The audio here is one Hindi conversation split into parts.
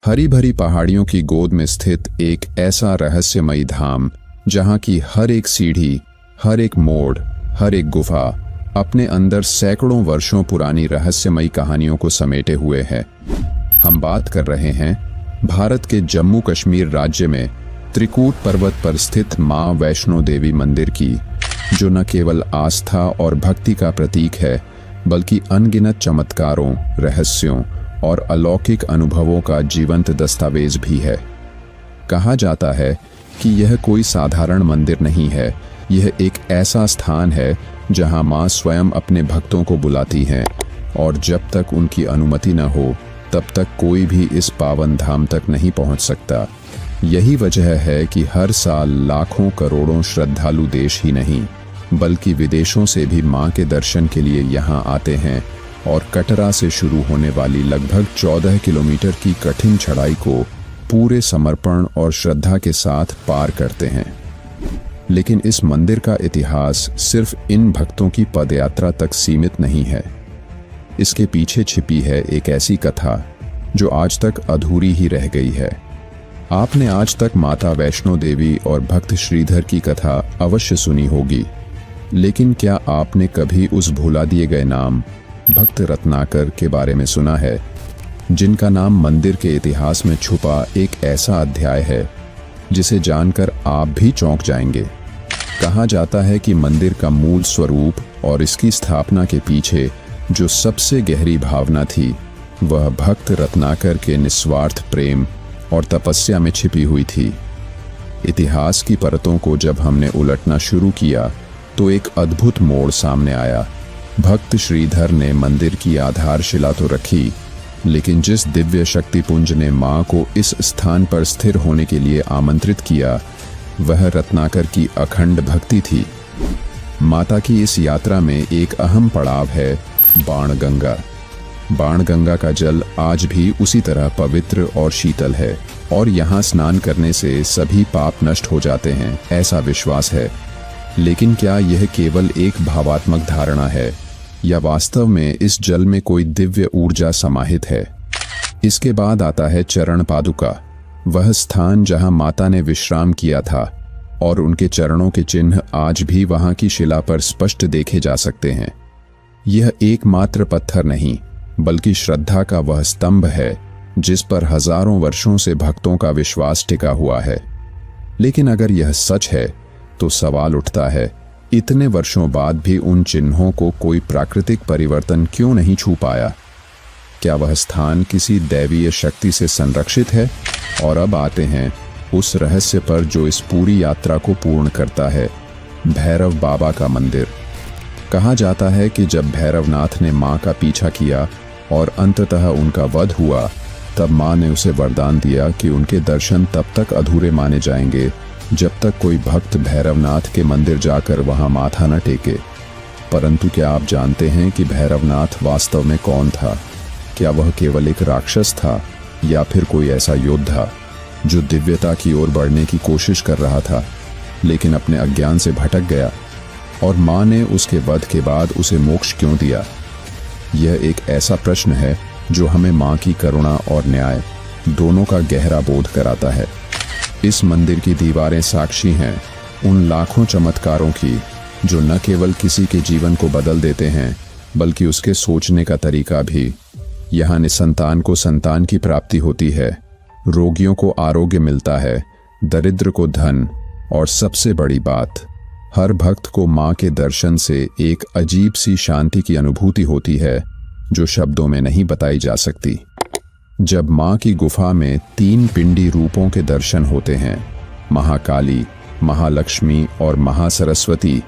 हरी भरी पहाड़ियों की गोद में स्थित एक ऐसा रहस्यमयी धाम जहां की हर एक सीढ़ी, हर एक मोड़, हर एक गुफा अपने अंदर सैकड़ों वर्षों पुरानी रहस्यमयी कहानियों को समेटे हुए है। हम बात कर रहे हैं भारत के जम्मू कश्मीर राज्य में त्रिकूट पर्वत पर स्थित मां वैष्णो देवी मंदिर की, जो न केवल आस्था और भक्ति का प्रतीक है बल्कि अनगिनत चमत्कारों, रहस्यों और अलौकिक अनुभवों का जीवंत दस्तावेज भी है। कहा जाता है कि यह कोई साधारण मंदिर नहीं है, यह एक ऐसा स्थान है जहां मां स्वयं अपने भक्तों को बुलाती हैं और जब तक उनकी अनुमति न हो तब तक कोई भी इस पावन धाम तक नहीं पहुंच सकता। यही वजह है कि हर साल लाखों करोड़ों श्रद्धालु देश ही नहीं बल्कि विदेशों से भी मां के दर्शन के लिए यहां आते हैं और कटरा से शुरू होने वाली लगभग 14 किलोमीटर की कठिन चढ़ाई को पूरे समर्पण और श्रद्धा के साथ पार करते हैं। लेकिन इस मंदिर का इतिहास सिर्फ इन भक्तों की पदयात्रा तक सीमित नहीं है। इसके पीछे छिपी है एक ऐसी कथा जो आज तक अधूरी ही रह गई है। आपने आज तक माता वैष्णो देवी और भक्त श्रीधर की कथा अवश्य सुनी होगी, लेकिन क्या आपने कभी उस भुला दिए गए नाम भक्त रत्नाकर के बारे में सुना है, जिनका नाम मंदिर के इतिहास में छुपा एक ऐसा अध्याय है जिसे जानकर आप भी चौंक जाएंगे। कहा जाता है कि मंदिर का मूल स्वरूप और इसकी स्थापना के पीछे जो सबसे गहरी भावना थी वह भक्त रत्नाकर के निस्वार्थ प्रेम और तपस्या में छिपी हुई थी। इतिहास की परतों को जब हमने उलटना शुरू किया तो एक अद्भुत मोड़ सामने आया। भक्त श्रीधर ने मंदिर की आधारशिला तो रखी, लेकिन जिस दिव्य शक्तिपुंज ने मां को इस स्थान पर स्थिर होने के लिए आमंत्रित किया वह रत्नाकर की अखंड भक्ति थी। माता की इस यात्रा में एक अहम पड़ाव है बाणगंगा। बाणगंगा का जल आज भी उसी तरह पवित्र और शीतल है और यहाँ स्नान करने से सभी पाप नष्ट हो जाते हैं, ऐसा विश्वास है। लेकिन क्या यह केवल एक भावात्मक धारणा है या वास्तव में इस जल में कोई दिव्य ऊर्जा समाहित है? इसके बाद आता है चरण पादुका, वह स्थान जहां माता ने विश्राम किया था और उनके चरणों के चिन्ह आज भी वहां की शिला पर स्पष्ट देखे जा सकते हैं। यह एकमात्र पत्थर नहीं बल्कि श्रद्धा का वह स्तंभ है जिस पर हजारों वर्षों से भक्तों का विश्वास टिका हुआ है। लेकिन अगर यह सच है तो सवाल उठता है, इतने वर्षों बाद भी उन चिन्हों को कोई प्राकृतिक परिवर्तन क्यों नहीं छू पाया? क्या वह स्थान किसी दैवीय शक्ति से संरक्षित है? और अब आते हैं उस रहस्य पर जो इस पूरी यात्रा को पूर्ण करता है, भैरव बाबा का मंदिर। कहा जाता है कि जब भैरवनाथ ने मां का पीछा किया और अंततः उनका वध हुआ, तब मां ने उसे वरदान दिया कि उनके दर्शन तब तक अधूरे माने जाएंगे जब तक कोई भक्त भैरवनाथ के मंदिर जाकर वहां माथा न टेके। परंतु क्या आप जानते हैं कि भैरवनाथ वास्तव में कौन था? क्या वह केवल एक राक्षस था या फिर कोई ऐसा योद्धा जो दिव्यता की ओर बढ़ने की कोशिश कर रहा था लेकिन अपने अज्ञान से भटक गया? और मां ने उसके वध के बाद उसे मोक्ष क्यों दिया? यह एक ऐसा प्रश्न है जो हमें मां की करुणा और न्याय दोनों का गहरा बोध कराता है। इस मंदिर की दीवारें साक्षी हैं उन लाखों चमत्कारों की जो न केवल किसी के जीवन को बदल देते हैं बल्कि उसके सोचने का तरीका भी। यहाँ निसंतान को संतान की प्राप्ति होती है, रोगियों को आरोग्य मिलता है, दरिद्र को धन, और सबसे बड़ी बात, हर भक्त को मां के दर्शन से एक अजीब सी शांति की अनुभूति होती है जो शब्दों में नहीं बताई जा सकती। जब मां की गुफा में 3 पिंडी रूपों के दर्शन होते हैं, महाकाली, महालक्ष्मी और महासरस्वती,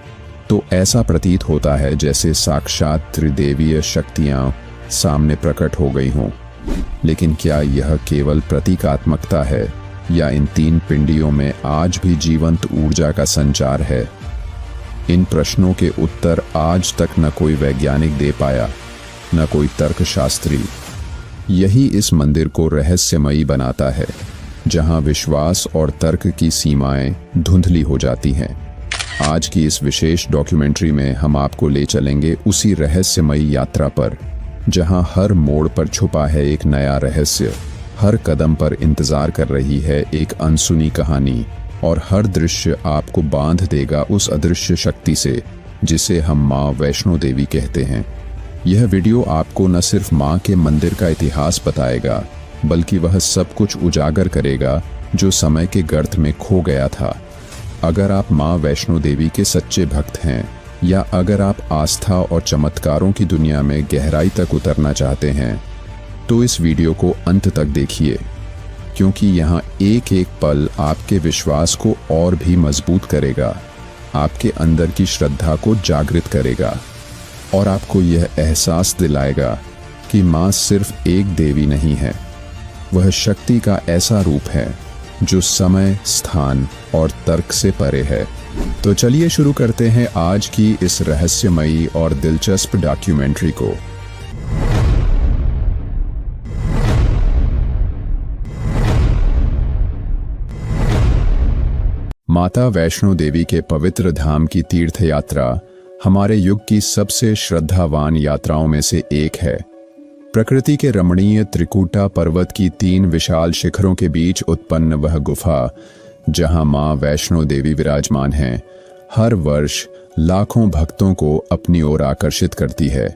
तो ऐसा प्रतीत होता है जैसे साक्षात त्रिदेवीय शक्तियां सामने प्रकट हो गई हों। लेकिन क्या यह केवल प्रतीकात्मकता है या इन 3 पिंडियों में आज भी जीवंत ऊर्जा का संचार है? इन प्रश्नों के उत्तर आज तक न कोई वैज्ञानिक दे पाया, न कोई तर्कशास्त्री। यही इस मंदिर को रहस्यमयी बनाता है, जहां विश्वास और तर्क की सीमाएं धुंधली हो जाती हैं। आज की इस विशेष डॉक्यूमेंट्री में हम आपको ले चलेंगे उसी रहस्यमयी यात्रा पर, जहां हर मोड़ पर छुपा है एक नया रहस्य, हर कदम पर इंतजार कर रही है एक अनसुनी कहानी, और हर दृश्य आपको बांध देगा उस अदृश्य शक्ति से जिसे हम माँ वैष्णो देवी कहते हैं। यह वीडियो आपको न सिर्फ माँ के मंदिर का इतिहास बताएगा, बल्कि वह सब कुछ उजागर करेगा जो समय के गर्त में खो गया था। अगर आप माँ वैष्णो देवी के सच्चे भक्त हैं, या अगर आप आस्था और चमत्कारों की दुनिया में गहराई तक उतरना चाहते हैं, तो इस वीडियो को अंत तक देखिए, क्योंकि यहाँ एक एक पल आपके विश्वास को और भी मजबूत करेगा, आपके अंदर की श्रद्धा को जागृत करेगा और आपको यह एहसास दिलाएगा कि माँ सिर्फ एक देवी नहीं है, वह शक्ति का ऐसा रूप है जो समय, स्थान और तर्क से परे है। तो चलिए शुरू करते हैं आज की इस रहस्यमयी और दिलचस्प डॉक्यूमेंट्री को। माता वैष्णो देवी के पवित्र धाम की तीर्थ यात्रा हमारे युग की सबसे श्रद्धावान यात्राओं में से एक है। प्रकृति के रमणीय त्रिकुटा पर्वत की 3 विशाल शिखरों के बीच उत्पन्न वह गुफा, जहां मां वैष्णो देवी विराजमान हैं, हर वर्ष लाखों भक्तों को अपनी ओर आकर्षित करती है।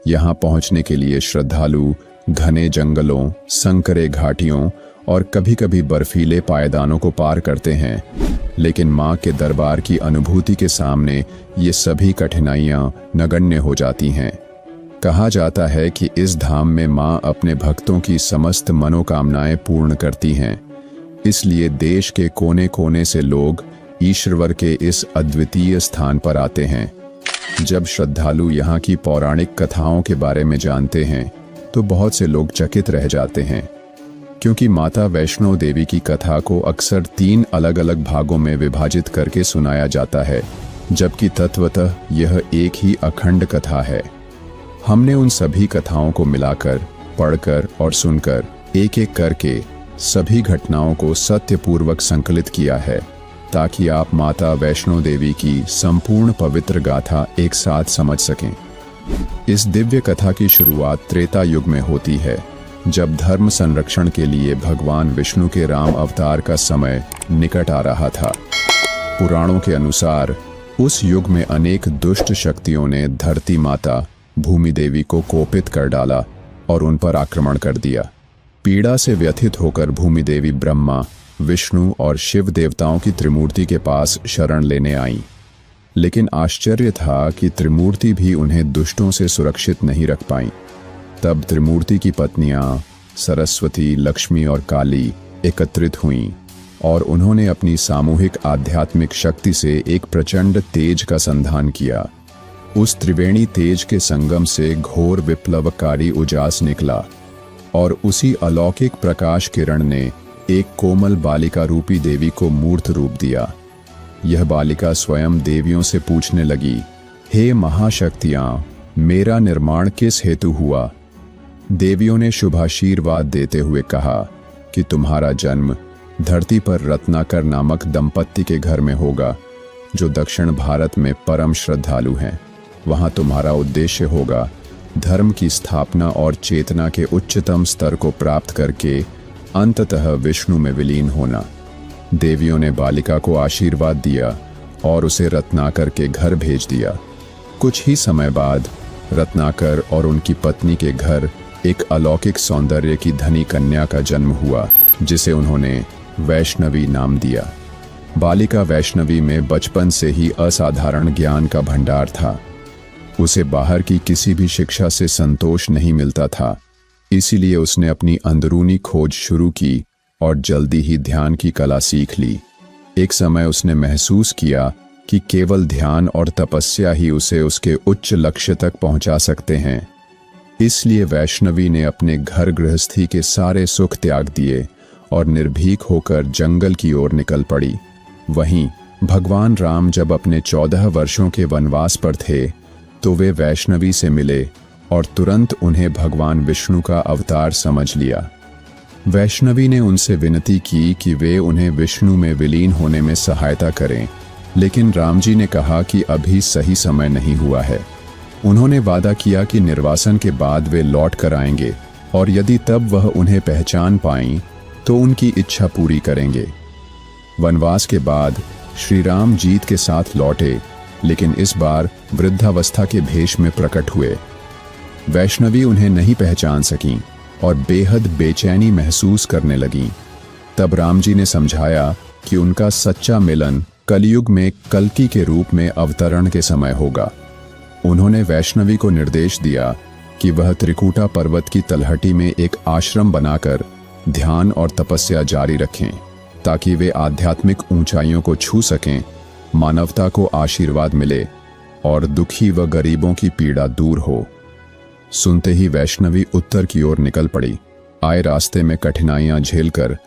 यहां पहुंचने के लिए श्रद्धालु घने जंगलों, संकरे घाटियों और कभी-कभी बर्फीले पायदानों को पार करते हैं, लेकिन मां के दरबार की अनुभूति के सामने ये सभी कठिनाइयां नगण्य हो जाती हैं। कहा जाता है कि इस धाम में मां अपने भक्तों की समस्त मनोकामनाएं पूर्ण करती हैं। इसलिए देश के कोने कोने से लोग ईश्वर के इस अद्वितीय स्थान पर आते हैं। जब श्रद्धालु यहाँ की पौराणिक कथाओं के बारे में जानते हैं, तो बहुत से लोग चकित रह जाते हैं, क्योंकि माता वैष्णो देवी की कथा को अक्सर 3 अलग अलग भागों में विभाजित करके सुनाया जाता है, जबकि तत्वतः यह एक ही अखंड कथा है। हमने उन सभी कथाओं को मिलाकर, पढ़कर और सुनकर एक एक करके सभी घटनाओं को सत्यपूर्वक संकलित किया है, ताकि आप माता वैष्णो देवी की संपूर्ण पवित्र गाथा एक साथ समझ सकें। इस दिव्य कथा की शुरुआत त्रेता युग में होती है, जब धर्म संरक्षण के लिए भगवान विष्णु के राम अवतार का समय निकट आ रहा था। पुराणों के अनुसार उस युग में अनेक दुष्ट शक्तियों ने धरती माता भूमि देवी को कोपित कर डाला और उन पर आक्रमण कर दिया। पीड़ा से व्यथित होकर भूमि देवी ब्रह्मा, विष्णु और शिव देवताओं की त्रिमूर्ति के पास शरण लेने आईं। लेकिन आश्चर्य था कि त्रिमूर्ति भी उन्हें दुष्टों से सुरक्षित नहीं रख पाईं। तब त्रिमूर्ति की पत्नियां सरस्वती, लक्ष्मी और काली एकत्रित हुईं और उन्होंने अपनी सामूहिक आध्यात्मिक शक्ति से एक प्रचंड तेज का संधान किया। उस त्रिवेणी तेज के संगम से घोर विप्लवकारी उजास निकला और उसी अलौकिक प्रकाश किरण ने एक कोमल बालिका रूपी देवी को मूर्त रूप दिया। यह बालिका स्वयं देवियों से पूछने लगी, हे महाशक्तियां, मेरा निर्माण किस हेतु हुआ? देवियों ने शुभाशीर्वाद देते हुए कहा कि तुम्हारा जन्म धरती पर रत्नाकर नामक दंपत्ति के घर में होगा, जो दक्षिण भारत में परम श्रद्धालु हैं। वहां तुम्हारा उद्देश्य होगा धर्म की स्थापना और चेतना के उच्चतम स्तर को प्राप्त करके अंततः विष्णु में विलीन होना। देवियों ने बालिका को आशीर्वाद दिया और उसे रत्नाकर के घर भेज दिया। कुछ ही समय बाद रत्नाकर और उनकी पत्नी के घर एक अलौकिक सौंदर्य की धनी कन्या का जन्म हुआ, जिसे उन्होंने वैष्णवी नाम दिया। बालिका वैष्णवी में बचपन से ही असाधारण ज्ञान का भंडार था। उसे बाहर की किसी भी शिक्षा से संतोष नहीं मिलता था, इसीलिए उसने अपनी अंदरूनी खोज शुरू की और जल्दी ही ध्यान की कला सीख ली। एक समय उसने महसूस किया कि केवल ध्यान और तपस्या ही उसे उसके उच्च लक्ष्य तक पहुंचा सकते हैं। इसलिए वैष्णवी ने अपने घर गृहस्थी के सारे सुख त्याग दिए और निर्भीक होकर जंगल की ओर निकल पड़ी। वहीं भगवान राम जब अपने 14 वर्षों के वनवास पर थे, तो वे वैष्णवी से मिले और तुरंत उन्हें भगवान विष्णु का अवतार समझ लिया। वैष्णवी ने उनसे विनती की कि वे उन्हें विष्णु में विलीन होने में सहायता करें, लेकिन राम जी ने कहा कि अभी सही समय नहीं हुआ है। उन्होंने वादा किया कि निर्वासन के बाद वे लौट कर आएंगे, और यदि तब वह उन्हें पहचान पाईं तो उनकी इच्छा पूरी करेंगे। वनवास के बाद श्री राम जीत के साथ लौटे, लेकिन इस बार वृद्धावस्था के भेष में प्रकट हुए। वैष्णवी उन्हें नहीं पहचान सकीं और बेहद बेचैनी महसूस करने लगीं। तब राम जी ने समझाया कि उनका सच्चा मिलन कलयुग में कल्कि के रूप में अवतरण के समय होगा। उन्होंने वैष्णवी को निर्देश दिया कि वह त्रिकूटा पर्वत की तलहटी में एक आश्रम बनाकर ध्यान और तपस्या जारी रखें, ताकि वे आध्यात्मिक ऊंचाइयों को छू सकें, मानवता को आशीर्वाद मिले और दुखी व गरीबों की पीड़ा दूर हो। सुनते ही वैष्णवी उत्तर की ओर निकल पड़ी। आए रास्ते में कठिनाइयां झेलकर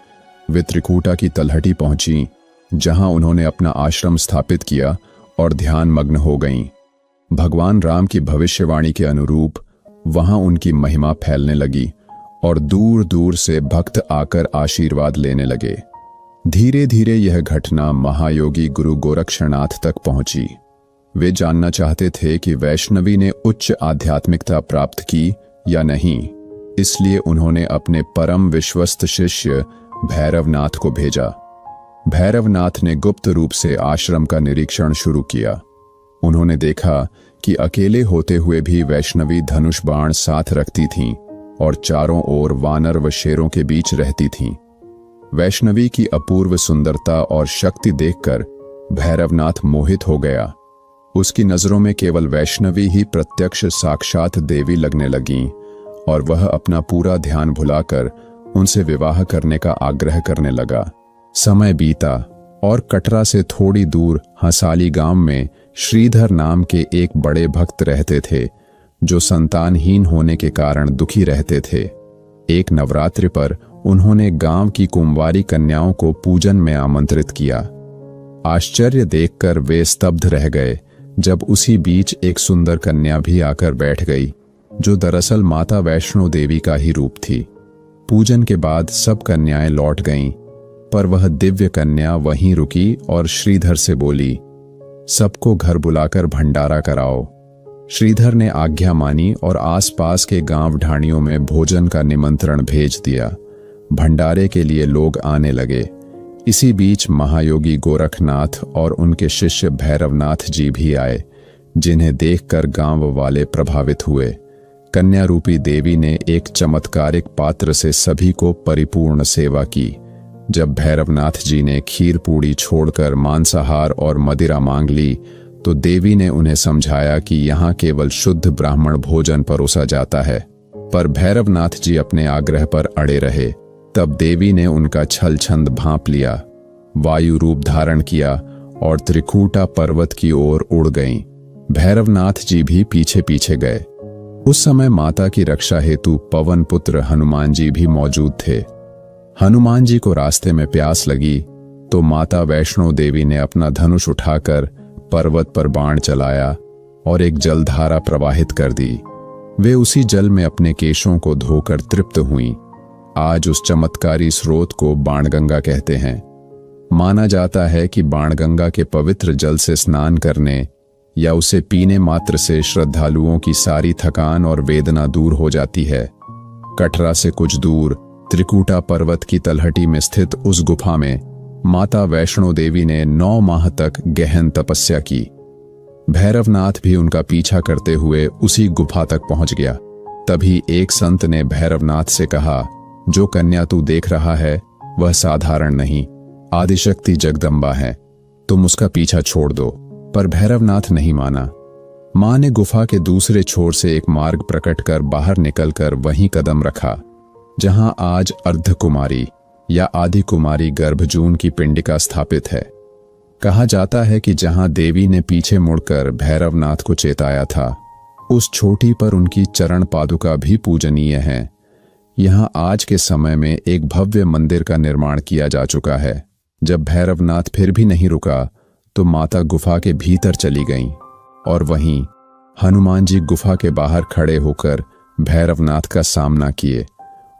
वे त्रिकूटा की तलहटी पहुंची, जहां उन्होंने अपना आश्रम स्थापित किया और ध्यान मग्न हो गईं। भगवान राम की भविष्यवाणी के अनुरूप वहां उनकी महिमा फैलने लगी और दूर दूर से भक्त आकर आशीर्वाद लेने लगे। धीरे धीरे यह घटना महायोगी गुरु गोरक्षनाथ तक पहुंची। वे जानना चाहते थे कि वैष्णवी ने उच्च आध्यात्मिकता प्राप्त की या नहीं, इसलिए उन्होंने अपने परम विश्वस्त शिष्य भैरवनाथ को भेजा। भैरवनाथ ने गुप्त रूप से आश्रम का निरीक्षण शुरू किया। उन्होंने देखा कि अकेले होते हुए भी वैष्णवी धनुष बाण साथ रखती थीं और चारों ओर वानर व शेरों के बीच रहती थीं। वैष्णवी की अपूर्व सुंदरता और शक्ति देखकर भैरवनाथ मोहित हो गया। उसकी नजरों में केवल वैष्णवी ही प्रत्यक्ष साक्षात देवी लगने लगीं और वह अपना पूरा ध्यान भुलाकर उनसे विवाह करने का आग्रह करने लगा। समय बीता और कटरा से थोड़ी दूर हंसाली गांव में श्रीधर नाम के एक बड़े भक्त रहते थे, जो संतानहीन होने के कारण दुखी रहते थे। एक नवरात्रि पर उन्होंने गांव की कुंवारी कन्याओं को पूजन में आमंत्रित किया। आश्चर्य देखकर वे स्तब्ध रह गए जब उसी बीच एक सुंदर कन्या भी आकर बैठ गई, जो दरअसल माता वैष्णो देवी का ही रूप थी। पूजन के बाद सब कन्याएं लौट गईं, पर वह दिव्य कन्या वहीं रुकी और श्रीधर से बोली, सबको घर बुलाकर भंडारा कराओ। श्रीधर ने आज्ञा मानी और आसपास के गांव ढाणियों में भोजन का निमंत्रण भेज दिया। भंडारे के लिए लोग आने लगे। इसी बीच महायोगी गोरखनाथ और उनके शिष्य भैरवनाथ जी भी आए, जिन्हें देखकर गांव वाले प्रभावित हुए। कन्या रूपी देवी ने एक चमत्कारिक पात्र से सभी को परिपूर्ण सेवा की। जब भैरवनाथ जी ने खीर पूड़ी छोड़कर मांसाहार और मदिरा मांग ली, तो देवी ने उन्हें समझाया कि यहाँ केवल शुद्ध ब्राह्मण भोजन परोसा जाता है, पर भैरवनाथ जी अपने आग्रह पर अड़े रहे। तब देवी ने उनका छल छंद भांप लिया, वायु रूप धारण किया और त्रिकूटा पर्वत की ओर उड़ गईं। भैरवनाथ जी भी पीछे पीछे गए। उस समय माता की रक्षा हेतु पवन पुत्र हनुमान जी भी मौजूद थे। हनुमान जी को रास्ते में प्यास लगी तो माता वैष्णो देवी ने अपना धनुष उठाकर पर्वत पर बाण चलाया और एक जलधारा प्रवाहित कर दी। वे उसी जल में अपने केशों को धोकर तृप्त हुईं। आज उस चमत्कारी स्रोत को बाणगंगा कहते हैं। माना जाता है कि बाणगंगा के पवित्र जल से स्नान करने या उसे पीने मात्र से श्रद्धालुओं की सारी थकान और वेदना दूर हो जाती है। कटरा से कुछ दूर त्रिकूटा पर्वत की तलहटी में स्थित उस गुफा में माता वैष्णो देवी ने 9 माह तक गहन तपस्या की। भैरवनाथ भी उनका पीछा करते हुए उसी गुफा तक पहुंच गया। तभी एक संत ने भैरवनाथ से कहा, जो कन्या तू देख रहा है वह साधारण नहीं, आदिशक्ति जगदम्बा है, तुम उसका पीछा छोड़ दो। पर भैरवनाथ नहीं माना। मां ने गुफा के दूसरे छोर से एक मार्ग प्रकट कर बाहर निकलकर वहीं कदम रखा, जहां आज अर्धकुमारी या आदि कुमारी गर्भजून की पिंडिका स्थापित है। कहा जाता है कि जहां देवी ने पीछे मुड़कर भैरवनाथ को चेताया था, उस छोटी पर उनकी चरण पादुका भी पूजनीय है। यहां आज के समय में एक भव्य मंदिर का निर्माण किया जा चुका है। जब भैरवनाथ फिर भी नहीं रुका तो माता गुफा के भीतर चली गईं और वहीं हनुमान जी गुफा के बाहर खड़े होकर भैरवनाथ का सामना किए।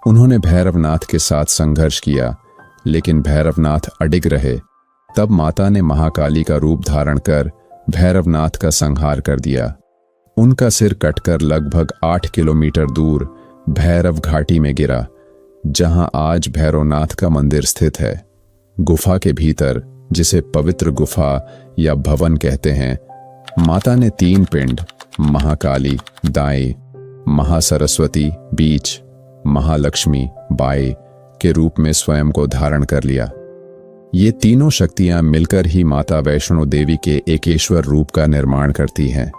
उन्होंने भैरवनाथ के साथ संघर्ष किया, लेकिन भैरवनाथ अडिग रहे। तब माता ने महाकाली का रूप धारण कर भैरवनाथ का संहार कर दिया। उनका सिर कटकर लगभग 8 किलोमीटर दूर भैरव घाटी में गिरा, जहां आज भैरवनाथ का मंदिर स्थित है। गुफा के भीतर, जिसे पवित्र गुफा या भवन कहते हैं, माता ने 3 पिंड, महाकाली दाएं, महासरस्वती बीच, महालक्ष्मी बाएं के रूप में स्वयं को धारण कर लिया। ये तीनों शक्तियां मिलकर ही माता वैष्णो देवी के एकेश्वर रूप का निर्माण करती हैं।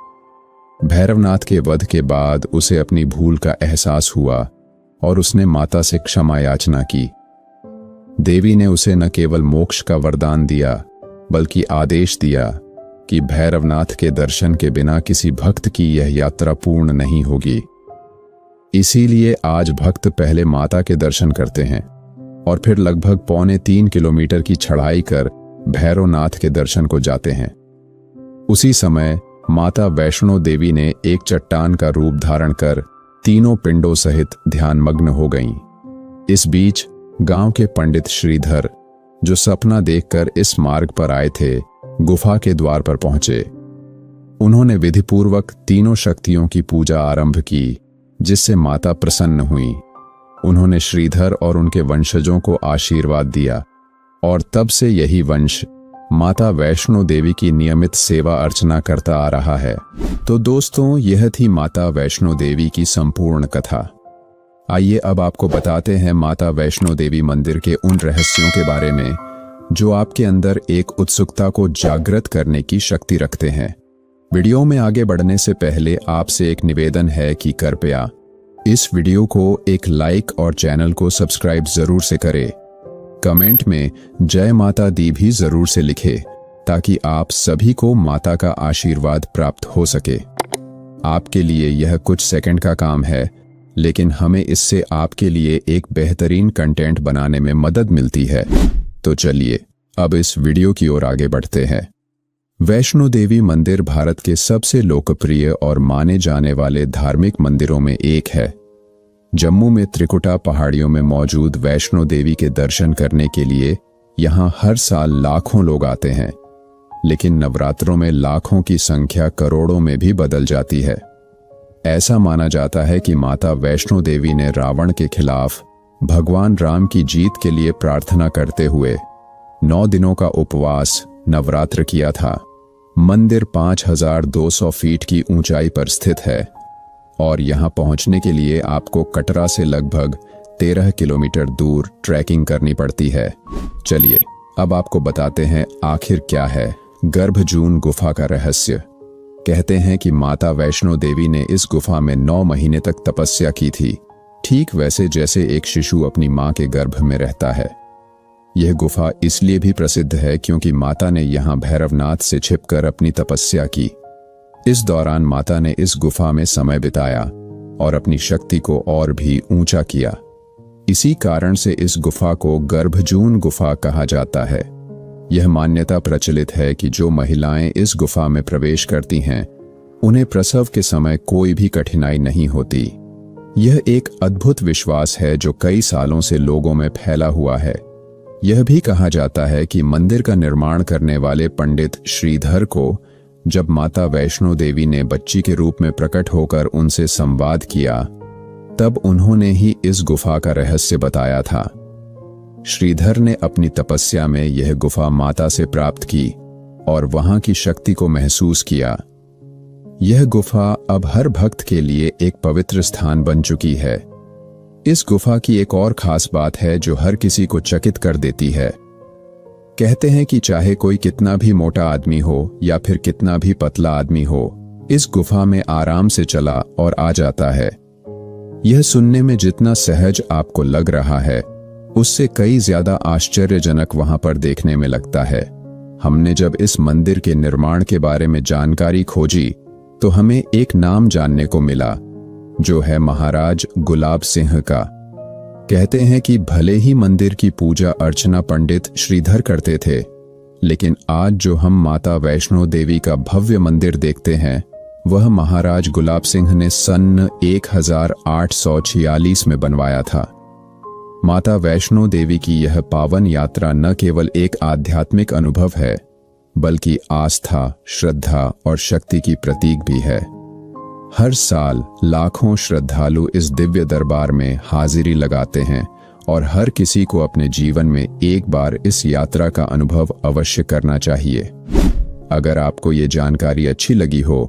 भैरवनाथ के वध के बाद उसे अपनी भूल का एहसास हुआ और उसने माता से क्षमा याचना की। देवी ने उसे न केवल मोक्ष का वरदान दिया, बल्कि आदेश दिया कि भैरवनाथ के दर्शन के बिना किसी भक्त की यह यात्रा पूर्ण नहीं होगी। इसीलिए आज भक्त पहले माता के दर्शन करते हैं और फिर लगभग 2.25 किलोमीटर की चढ़ाई कर भैरवनाथ के दर्शन को जाते हैं। उसी समय माता वैष्णो देवी ने एक चट्टान का रूप धारण कर तीनों पिंडों सहित ध्यानमग्न हो गईं। इस बीच गांव के पंडित श्रीधर, जो सपना देखकर इस मार्ग पर आए थे, गुफा के द्वार पर पहुंचे। उन्होंने विधिपूर्वक तीनों शक्तियों की पूजा आरंभ की, जिससे माता प्रसन्न हुई। उन्होंने श्रीधर और उनके वंशजों को आशीर्वाद दिया और तब से यही वंश माता वैष्णो देवी की नियमित सेवा अर्चना करता आ रहा है। तो दोस्तों, यह थी माता वैष्णो देवी की संपूर्ण कथा। आइए अब आपको बताते हैं माता वैष्णो देवी मंदिर के उन रहस्यों के बारे में जो आपके अंदर एक उत्सुकता को जागृत करने की शक्ति रखते हैं। वीडियो में आगे बढ़ने से पहले आपसे एक निवेदन है कि कृपया इस वीडियो को एक लाइक और चैनल को सब्सक्राइब जरूर से करें। कमेंट में जय माता दी भी जरूर से लिखें, ताकि आप सभी को माता का आशीर्वाद प्राप्त हो सके। आपके लिए यह कुछ सेकंड का काम है, लेकिन हमें इससे आपके लिए एक बेहतरीन कंटेंट बनाने में मदद मिलती है। तो चलिए अब इस वीडियो की ओर आगे बढ़ते हैं। वैष्णो देवी मंदिर भारत के सबसे लोकप्रिय और माने जाने वाले धार्मिक मंदिरों में एक है। जम्मू में त्रिकुटा पहाड़ियों में मौजूद वैष्णो देवी के दर्शन करने के लिए यहां हर साल लाखों लोग आते हैं, लेकिन नवरात्रों में लाखों की संख्या करोड़ों में भी बदल जाती है। ऐसा माना जाता है कि माता वैष्णो देवी ने रावण के खिलाफ भगवान राम की जीत के लिए प्रार्थना करते हुए 9 दिनों का उपवास नवरात्र किया था। मंदिर 5200 फीट की ऊंचाई पर स्थित है और यहां पहुंचने के लिए आपको कटरा से लगभग 13 किलोमीटर दूर ट्रैकिंग करनी पड़ती है। चलिए अब आपको बताते हैं आखिर क्या है गर्भजून गुफा का रहस्य। कहते हैं कि माता वैष्णो देवी ने इस गुफा में 9 महीने तक तपस्या की थी, ठीक वैसे जैसे एक शिशु अपनी मां के गर्भ में रहता है। यह गुफा इसलिए भी प्रसिद्ध है क्योंकि माता ने यहां भैरवनाथ से छिपकर अपनी तपस्या की। इस दौरान माता ने इस गुफा में समय बिताया और अपनी शक्ति को और भी ऊंचा किया। इसी कारण से इस गुफा को गर्भजून गुफा कहा जाता है। यह मान्यता प्रचलित है कि जो महिलाएं इस गुफा में प्रवेश करती हैं, उन्हें प्रसव के समय कोई भी कठिनाई नहीं होती। यह एक अद्भुत विश्वास है जो कई सालों से लोगों में फैला हुआ है। यह भी कहा जाता है कि मंदिर का निर्माण करने वाले पंडित श्रीधर को जब माता वैष्णो देवी ने बच्ची के रूप में प्रकट होकर उनसे संवाद किया, तब उन्होंने ही इस गुफा का रहस्य बताया था। श्रीधर ने अपनी तपस्या में यह गुफा माता से प्राप्त की और वहां की शक्ति को महसूस किया। यह गुफा अब हर भक्त के लिए एक पवित्र स्थान बन चुकी है। इस गुफा की एक और खास बात है जो हर किसी को चकित कर देती है। कहते हैं कि चाहे कोई कितना भी मोटा आदमी हो या फिर कितना भी पतला आदमी हो, इस गुफा में आराम से चला और आ जाता है। यह सुनने में जितना सहज आपको लग रहा है, उससे कई ज्यादा आश्चर्यजनक वहां पर देखने में लगता है। हमने जब इस मंदिर के निर्माण के बारे में जानकारी खोजी तो हमें एक नाम जानने को मिला, जो है महाराज गुलाब सिंह का। कहते हैं कि भले ही मंदिर की पूजा अर्चना पंडित श्रीधर करते थे, लेकिन आज जो हम माता वैष्णो देवी का भव्य मंदिर देखते हैं, वह महाराज गुलाब सिंह ने सन 1846 में बनवाया था। माता वैष्णो देवी की यह पावन यात्रा न केवल एक आध्यात्मिक अनुभव है, बल्कि आस्था, श्रद्धा और शक्ति की प्रतीक भी है। हर साल लाखों श्रद्धालु इस दिव्य दरबार में हाजिरी लगाते हैं और हर किसी को अपने जीवन में एक बार इस यात्रा का अनुभव अवश्य करना चाहिए। अगर आपको ये जानकारी अच्छी लगी हो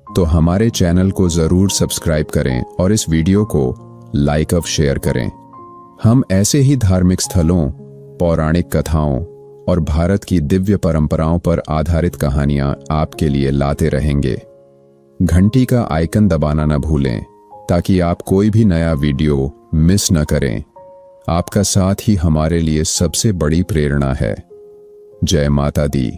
तो हमारे चैनल को जरूर सब्सक्राइब करें और इस वीडियो को लाइक और शेयर करें। हम ऐसे ही धार्मिक स्थलों, पौराणिक कथाओं और भारत की दिव्य परंपराओं पर आधारित कहानियां आपके लिए लाते रहेंगे। घंटी का आइकन दबाना न भूलें ताकि आप कोई भी नया वीडियो मिस न करें। आपका साथ ही हमारे लिए सबसे बड़ी प्रेरणा है। जय माता दी।